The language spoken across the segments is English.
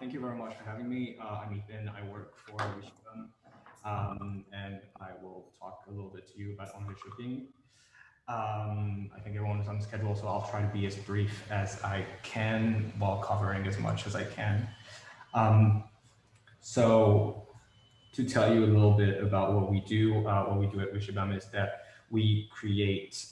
Thank you very much for having me. I'm Ethan. I work for Wishibam, and I will talk a little bit to you about Angers Startup. I think everyone's on schedule, so I'll try to be as brief as I can while covering as much as I can. Um, so to tell you a little bit about what we do at Wishibam is that we create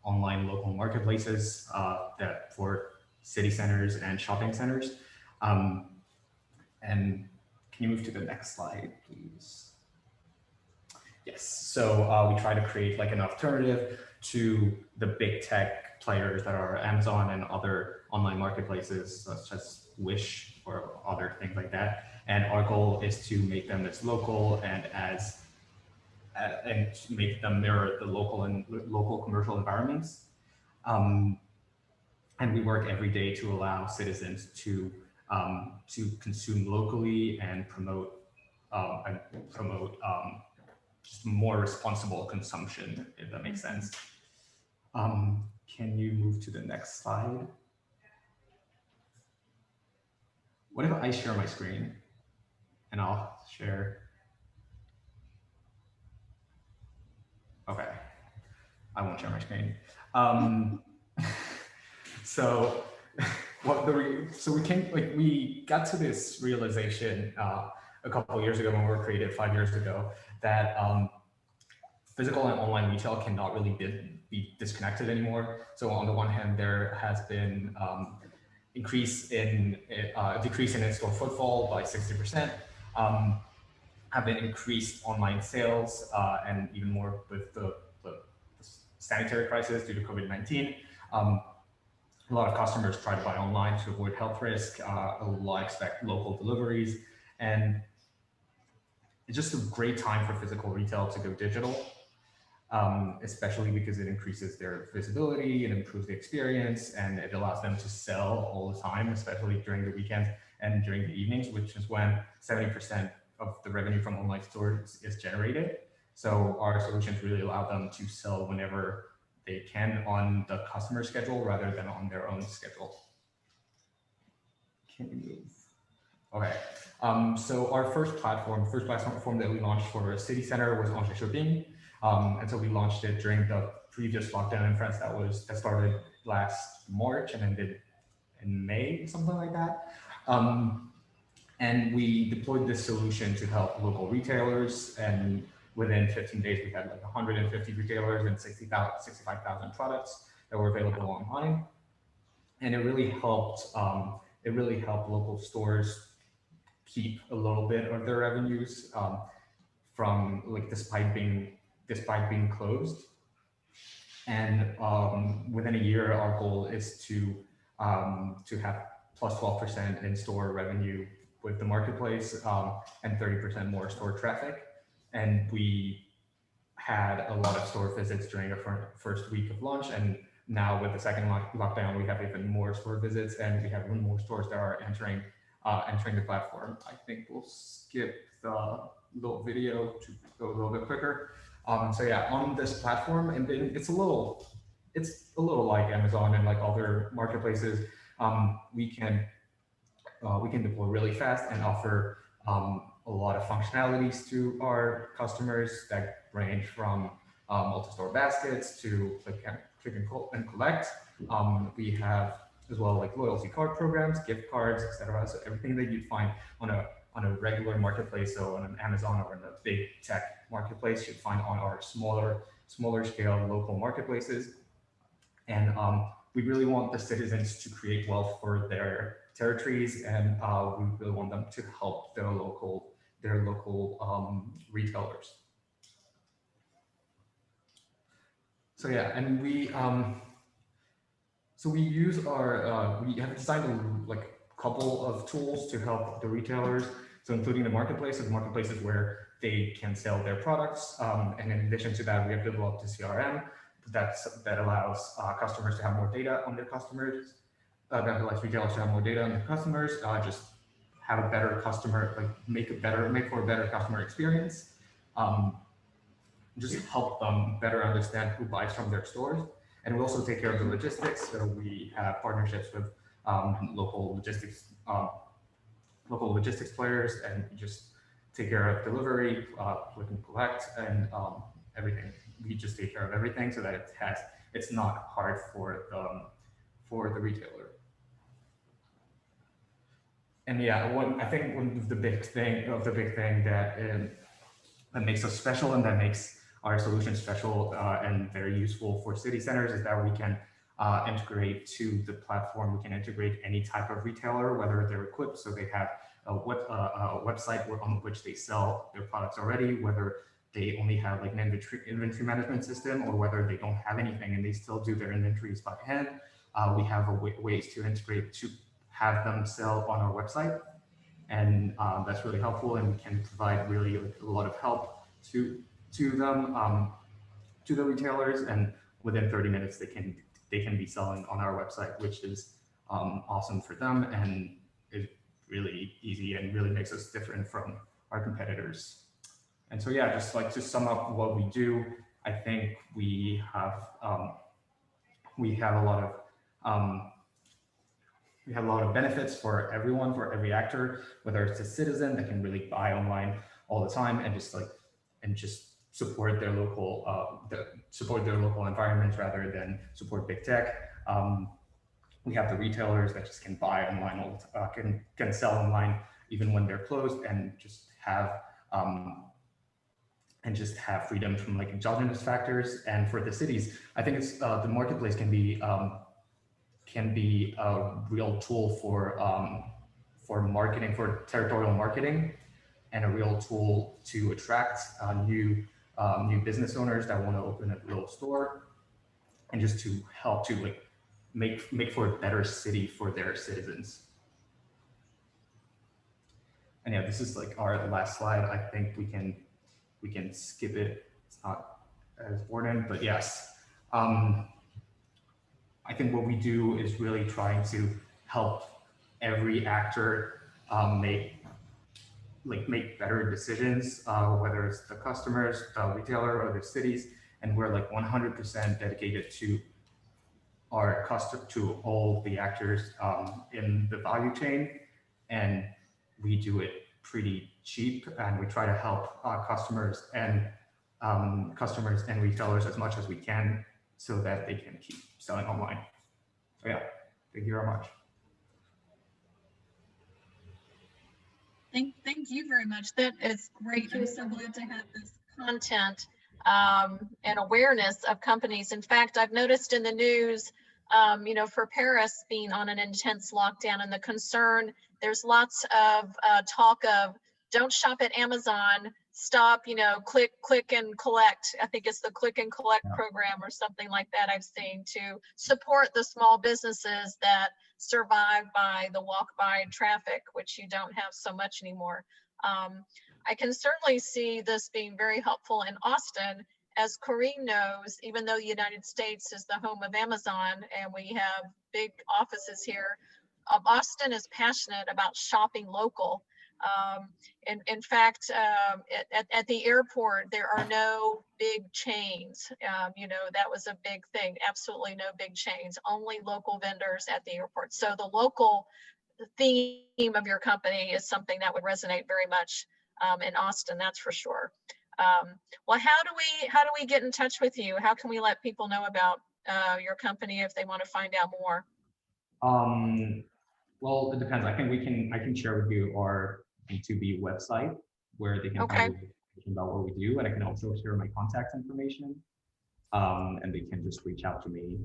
online local marketplaces that for city centers and shopping centers. Um, and can you move to the next slide, please? Yes, so we try to create like an alternative to the big tech players that are Amazon and other online marketplaces such as Wish or other things like that. And our goal is to make them as local and and to make them mirror the local commercial environments. And we work every day to allow citizens to consume locally and promote just more responsible consumption, if that makes sense. Can you move to the next slide? What if I share my screen and I'll share? Okay, I won't share my screen. So we got to this realization a couple of years ago when we were created 5 years ago that physical and online retail cannot really be disconnected anymore. So on the one hand, there has been decrease in in-store footfall by 60%. Have been increased online sales and even more with the sanitary crisis due to COVID-19. A lot of customers try to buy online to avoid health risk. A lot expect local deliveries, and it's just a great time for physical retail to go digital, especially because it increases their visibility, it improves the experience, and it allows them to sell all the time, especially during the weekends and during the evenings, which is when 70% of the revenue from online stores is generated. So our solutions really allow them to sell whenever they can on the customer schedule rather than on their own schedule. Can you move? Okay. So our first platform that we launched for a city center was Angers Shopping. And so we launched it during the previous lockdown in France that started last March and ended in May, something like that. And we deployed this solution to help local retailers, and within 15 days, we had like 150 retailers and 65,000 products that were available online. And it really helped local stores keep a little bit of their revenues from like despite being closed. And within a year, our goal is to have plus 12% in-store revenue with the marketplace and 30% more store traffic. And we had a lot of store visits during the first week of launch. And now with the second lockdown, we have even more store visits, and we have even more stores that are entering the platform. I think we'll skip the little video to go a little bit quicker. So yeah, on this platform, and it's a little like Amazon and like other marketplaces. We can deploy really fast and offer a lot of functionalities to our customers that range from multi-store baskets to click and collect. We have as well like loyalty card programs, gift cards, etc. So everything that you'd find on a regular marketplace, so on an Amazon or in a big tech marketplace, you'd find on our smaller scale local marketplaces. And we really want the citizens to create wealth for their territories, and we really want them to help their local retailers. So yeah, and we use our we have designed a couple of tools to help the retailers. So including the marketplaces where they can sell their products, and in addition to that, we have developed a CRM that allows customers to have more data on their customers. That allows retailers to have more data on their customers, just have a better customer, make for a better customer experience, just help them better understand who buys from their stores. And we also take care of the logistics. So we have partnerships with local logistics local logistics players, and we just take care of delivery, click and collect, and everything. We just take care of everything so that it's not hard for the retailer. And yeah, I think one of the big thing that makes us special and that makes our solution special and very useful for city centers is that we can integrate to the platform. We can integrate any type of retailer, whether they're equipped, so they have a website on which they sell their products already, whether they only have like an inventory management system, or whether they don't have anything and they still do their inventories by hand. We have ways to integrate to have them sell on our website. And that's really helpful, and we can provide really a lot of help to them, to the retailers, and within 30 minutes they can be selling on our website, which is awesome for them, and is really easy and really makes us different from our competitors. And so yeah, just like to sum up what we do, I think we have a lot of we have a lot of benefits for everyone, for every actor, whether it's a citizen that can really buy online all the time and just support their local environments rather than support big tech. We have the retailers that just can buy online, can sell online even when they're closed, and just have freedom from like exogenous factors. And for the cities, I think it's the marketplace can be a real tool for marketing, for territorial marketing, and a real tool to attract new business owners that want to open a little store, and just to help to like make for a better city for their citizens. And yeah, this is like our last slide. I think we can skip it. It's not as important, but yes. I think what we do is really trying to help every actor make better decisions, whether it's the customers, the retailer, or the cities. And we're like 100% dedicated to to all the actors in the value chain, and we do it pretty cheap, and we try to help customers and retailers as much as we can, so that they can keep selling online. So yeah, thank you very much. Thank you very much. That is great. I'm so glad to have this content and awareness of companies. In fact, I've noticed in the news, for Paris being on an intense lockdown, and the concern, there's lots of talk of don't shop at Amazon, stop, click and collect. I think it's the click and collect program or something like that I've seen, to support the small businesses that survive by the walk by traffic, which you don't have so much anymore. I can certainly see this being very helpful in Austin. As Corinne knows, even though the United States is the home of Amazon and we have big offices here, Austin is passionate about shopping local. In fact, at the airport, there are no big chains. That was a big thing. Absolutely no big chains, only local vendors at the airport. So the local theme of your company is something that would resonate very much in Austin, that's for sure. Well, how do we get in touch with you? How can we let people know about your company if they want to find out more? Well, it depends. I can share with you our B2B website, where they can find information about what we do, and I can also share my contact information, and they can just reach out to me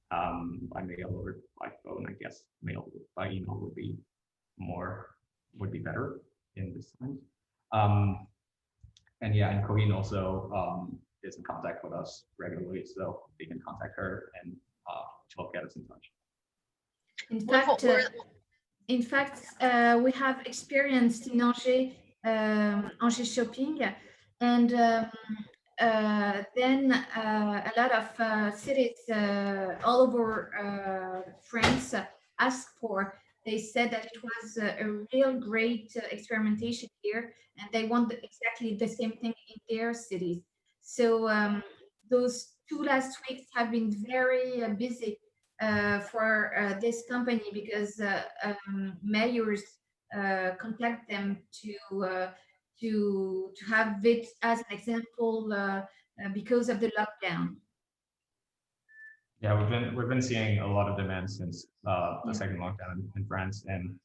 by mail or by phone. I guess mail by email would be better in this time. And yeah, and Corinne also is in contact with us regularly, so they can contact her and she'll get us in touch. In fact, we have experienced in Angers Shopping, and then a lot of cities all over France asked for. They said that it was a real great experimentation here, and they want exactly the same thing in their cities. So those 2 last weeks have been very busy for this company, because mayors contact them to have it as an example because of the lockdown. Yeah, we've been seeing a lot of demand since the Yeah. second lockdown in France, and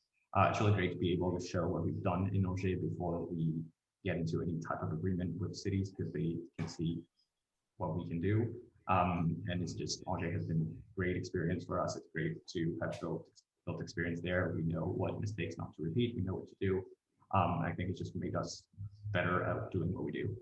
it's really great to be able to show what we've done in Angers before we get into any type of agreement with cities, because they can see what we can do. And it's just, Angers has been a great experience for us. It's great to have built experience there. We know what mistakes not to repeat. We know what to do. I think it's just made us better at doing what we do.